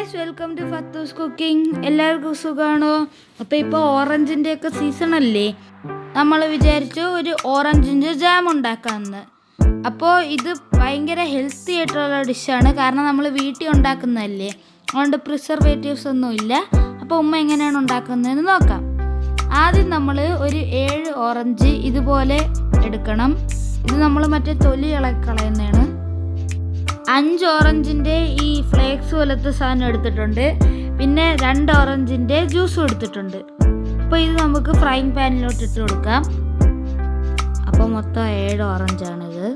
Guys, welcome to Fathu's cooking. എല്ലാവർക്കും സുഖമാണോ? അപ്പോൾ ഇപ്പോൾ ഓറഞ്ചിൻ്റെയൊക്കെ സീസൺ അല്ലേ. നമ്മൾ വിചാരിച്ചു ഒരു ഓറഞ്ചിൻ്റെ ജാം ഉണ്ടാക്കാമെന്ന്. അപ്പോൾ ഇത് ഭയങ്കര ഹെൽത്തി ആയിട്ടുള്ള ഡിഷാണ്. കാരണം നമ്മൾ വീട്ടിൽ ഉണ്ടാക്കുന്നതല്ലേ, അതുകൊണ്ട് പ്രിസർവേറ്റീവ്സ് ഒന്നും ഇല്ല. അപ്പോൾ ഉമ്മ എങ്ങനെയാണ് ഉണ്ടാക്കുന്നതെന്ന് നോക്കാം. ആദ്യം നമ്മൾ ഒരു 7 ഓറഞ്ച് ഇതുപോലെ എടുക്കണം. ഇത് നമ്മൾ മറ്റേ തൊലി കളയുന്നതാണ്. 5 ഓറഞ്ചിൻ്റെ ഈ ഫ്ലേക്സ് പോലത്തെ സാധനം എടുത്തിട്ടുണ്ട്. പിന്നെ 2 ഓറഞ്ചിൻ്റെ ജ്യൂസും എടുത്തിട്ടുണ്ട്. അപ്പോൾ ഇത് നമുക്ക് ഫ്രൈങ് പാനിലോട്ട് ഇട്ട് കൊടുക്കാം. അപ്പോൾ മൊത്തം 7 ഓറഞ്ചാണിത്.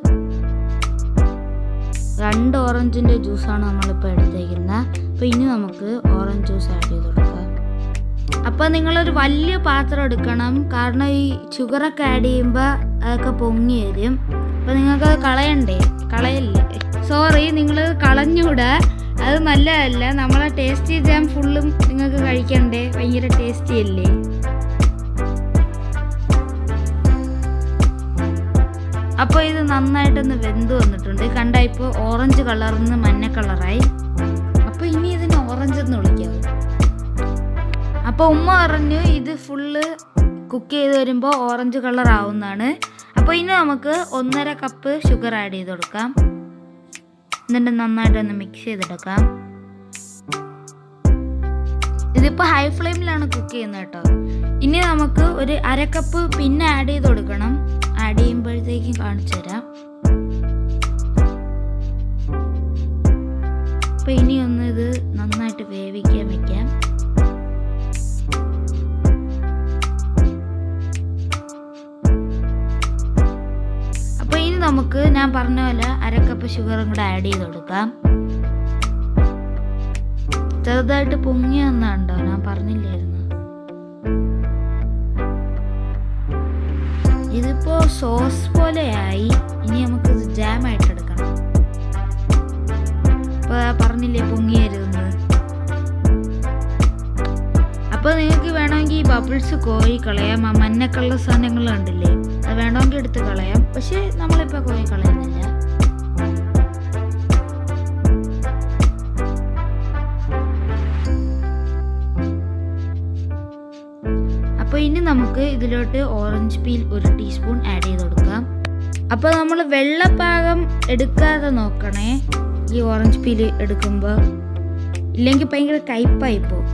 2 ഓറഞ്ചിൻ്റെ ജ്യൂസാണ് നമ്മളിപ്പോൾ എടുത്തേക്കുന്നത്. അപ്പോൾ ഇനി നമുക്ക് ഓറഞ്ച് ജ്യൂസ് ആഡ് ചെയ്ത് കൊടുക്കാം. അപ്പോൾ നിങ്ങളൊരു വലിയ പാത്രം എടുക്കണം. കാരണം ഈ ഷുഗറൊക്കെ ആഡ് ചെയ്യുമ്പോൾ അതൊക്കെ പൊങ്ങി വരും. അപ്പോൾ നിങ്ങൾക്കത് കളയല്ലേ, സോറി, നിങ്ങൾ കളഞ്ഞൂടാ. അത് നല്ലതല്ല. നമ്മളെ ടേസ്റ്റി ജാം ഫുള്ളും നിങ്ങൾക്ക് കഴിക്കണ്ടേ, ഭയങ്കര ടേസ്റ്റി അല്ലേ. അപ്പോൾ ഇത് നന്നായിട്ടൊന്ന് വെന്ത് വന്നിട്ടുണ്ട്. കണ്ട, ഇപ്പോൾ ഓറഞ്ച് കളറിൽ നിന്ന് മഞ്ഞ കളറായി. അപ്പോൾ ഇനി ഇതിന് ഓറഞ്ച് എന്ന് വിളിക്കാവൂ. അപ്പോൾ ഉമ്മ പറഞ്ഞു ഇത് ഫുള്ള് കുക്ക് ചെയ്ത് വരുമ്പോൾ ഓറഞ്ച് കളർ ആവുന്നതാണ്. അപ്പോൾ ഇനി നമുക്ക് 1.5 കപ്പ് ഷുഗർ ആഡ് ചെയ്ത് കൊടുക്കാം. എന്നിട്ട് നന്നായിട്ടൊന്ന് മിക്സ് ചെയ്തെടുക്കാം. ഇതിപ്പോൾ ഹൈ ഫ്ലെയിമിലാണ് കുക്ക് ചെയ്യുന്നത് കേട്ടോ. ഇനി നമുക്ക് ഒരു 1/2 കപ്പ് പിന്നെ ആഡ് ചെയ്ത് കൊടുക്കണം. ആഡ് ചെയ്യുമ്പോഴത്തേക്കും കാണിച്ചു തരാം. അപ്പോൾ ഇനി ഒന്ന് ഇത് നന്നായിട്ട് വേവിക്കാൻ വയ്ക്കാം. നമുക്ക് ഞാൻ പറഞ്ഞ പോലെ 1/2 കപ്പ് ഷുഗറും കൂടെ ആഡ് ചെയ്ത് കൊടുക്കാം. ചെറുതായിട്ട് പൊങ്ങി വന്നുണ്ടോ, ഞാൻ പറഞ്ഞില്ലായിരുന്നു. ഇതിപ്പോ സോസ് പോലെയായി. ഇനി നമുക്ക് ഇത് ജാം ആയിട്ട് എടുക്കണം. ഇപ്പൊ പറഞ്ഞില്ലേ പൊങ്ങിയായിരുന്നു. അപ്പോൾ നിങ്ങൾക്ക് വേണമെങ്കിൽ ഈ ബബിൾസ് കോരി കളയാം. ആ മഞ്ഞക്കുള്ള സാധനങ്ങൾ കണ്ടില്ലേ, അത് വേണമെങ്കിൽ എടുത്ത് കളയാം. പക്ഷെ നമ്മളിപ്പോൾ കോരി കളയുന്നില്ല. അപ്പോൾ ഇനി നമുക്ക് ഇതിലോട്ട് ഓറഞ്ച് പീൽ 1 ടീസ്പൂൺ ആഡ് ചെയ്ത് കൊടുക്കാം. അപ്പോൾ നമ്മൾ വെള്ളപ്പാകം എടുക്കാതെ നോക്കണേ ഈ ഓറഞ്ച് പീൽ എടുക്കുമ്പോൾ, ഇല്ലെങ്കിൽ ഭയങ്കര കയ്പായി പോകും.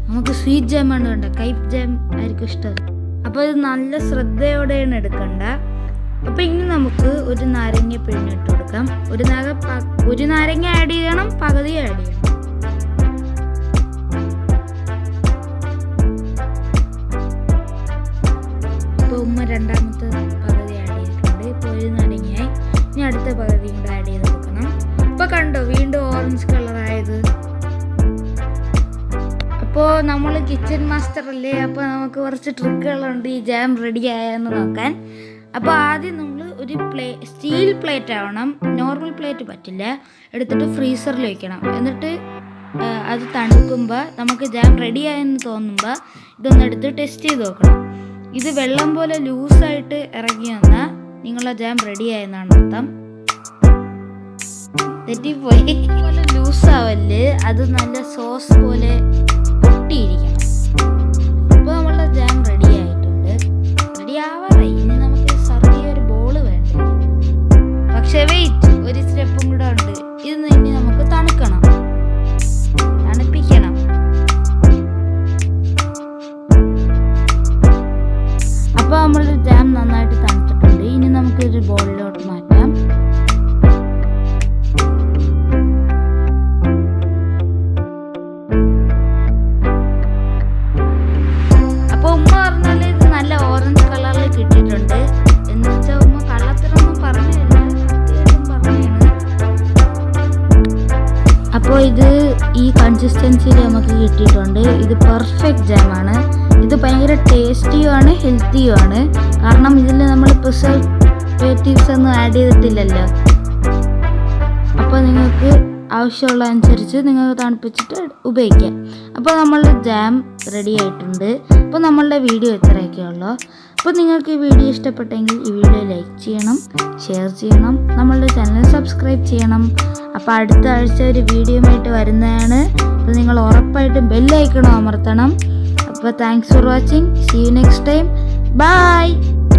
നമുക്ക് സ്വീറ്റ് ജാമാണ് വേണ്ട, കയ്പ് ജാം ആയിരിക്കും ഇഷ്ടം. അപ്പോൾ ഇത് നല്ല ശ്രദ്ധയോടെയാണ് എടുക്കണ്ട. അപ്പോൾ ഇനി നമുക്ക് ഒരു നാരങ്ങ പിഴിഞ്ഞിട്ട് കൊടുക്കാം. ഒരു നാരങ്ങ ആഡ് ചെയ്യണം, പകുതി ആഡ് ചെയ്യണം. ഇപ്പോൾ ഉമ്മ രണ്ടാമത്തെ പകുതി ആഡ് ചെയ്തിട്ടുണ്ട്. ഇപ്പോൾ ഒരു നാരങ്ങയായി. ഇനി അടുത്ത പകുതിയും കൂടെ ആഡ് ചെയ്ത് കൊടുക്കണം. ഇപ്പോൾ കണ്ടോ, വീണ്ടും ഓറഞ്ച് കളറായത്. അപ്പോൾ നമ്മൾ കിച്ചൺ മാസ്റ്റർ അല്ലേ, അപ്പോൾ നമുക്ക് കുറച്ച് ട്രിക്കുകളുണ്ട് ഈ ജാം റെഡി ആയെന്ന് നോക്കാൻ. അപ്പോൾ ആദ്യം നമ്മൾ ഒരു സ്റ്റീൽ പ്ലേറ്റ് ആവണം, നോർമൽ പ്ലേറ്റ് പറ്റില്ല. എടുത്തിട്ട് ഫ്രീസറിൽ വയ്ക്കണം. എന്നിട്ട് അത് തണുക്കുമ്പോൾ നമുക്ക് ജാം റെഡി ആയെന്ന് തോന്നുമ്പോൾ ഇതൊന്നെടുത്ത് ടെസ്റ്റ് ചെയ്ത് നോക്കണം. ഇത് വെള്ളം പോലെ ലൂസായിട്ട് ഇറങ്ങി വന്നാൽ നിങ്ങളെ ജാം റെഡി ആയെന്നാണ് അർത്ഥം. തെറ്റിപ്പോയി. പോലെ ലൂസാവല്ലേ, അത് നല്ല സോസ് പോലെ പൊട്ടിയിരിക്കണം. ഇപ്പോൾ നമ്മളുടെ ജാം റെഡി ആയിട്ടുണ്ട്. റെഡി ആവാറായി. ഇനി നമുക്ക് ചെറിയ ഒരു ബോള് വേണ്ട. പക്ഷെ വെയിറ്റ്, ഒരു സ്റ്റെപ്പും കൂടെ ഉണ്ട്. ഇത് ഇനി നമുക്ക് തണുപ്പിക്കണം. അപ്പോൾ നമ്മളുടെ ജാം നന്നായിട്ട് തണുത്തിട്ടുണ്ട്. ഇനി നമുക്കൊരു ബോളിലോട്ട് മാറ്റാം. അപ്പോൾ ഇത് ഈ കൺസിസ്റ്റൻസിയിൽ നമുക്ക് കിട്ടിയിട്ടുണ്ട്. ഇത് പെർഫെക്റ്റ് ജാമാണ്. ഇത് ഭയങ്കര ടേസ്റ്റിയുമാണ്, ഹെൽത്തിയുമാണ്. കാരണം ഇതിൽ നമ്മൾ പ്രിസർവേറ്റീവ്സ് ഒന്നും ആഡ് ചെയ്തിട്ടില്ലല്ലോ. അപ്പോൾ നിങ്ങൾക്ക് ആവശ്യമുള്ള അനുസരിച്ച് നിങ്ങൾക്ക് തണുപ്പിച്ചിട്ട് ഉപയോഗിക്കാം. അപ്പോൾ നമ്മളുടെ ജാം റെഡി ആയിട്ടുണ്ട്. അപ്പോൾ നമ്മളുടെ വീഡിയോ ഇത്രയൊക്കെ ഉള്ളൂ. അപ്പോൾ നിങ്ങൾക്ക് ഈ വീഡിയോ ഇഷ്ടപ്പെട്ടെങ്കിൽ ഈ വീഡിയോ ലൈക്ക് ചെയ്യണം, ഷെയർ ചെയ്യണം, നമ്മളുടെ ചാനൽ സബ്സ്ക്രൈബ് ചെയ്യണം. അപ്പോൾ അടുത്ത ആഴ്ച ഒരു വീഡിയോയുമായിട്ട് വരുന്നതാണ്. അപ്പോൾ നിങ്ങൾ ഉറപ്പായിട്ടും ബെല്ലൈക്കണോ അമർത്തണം. അപ്പോൾ thanks for watching. See you next time. By.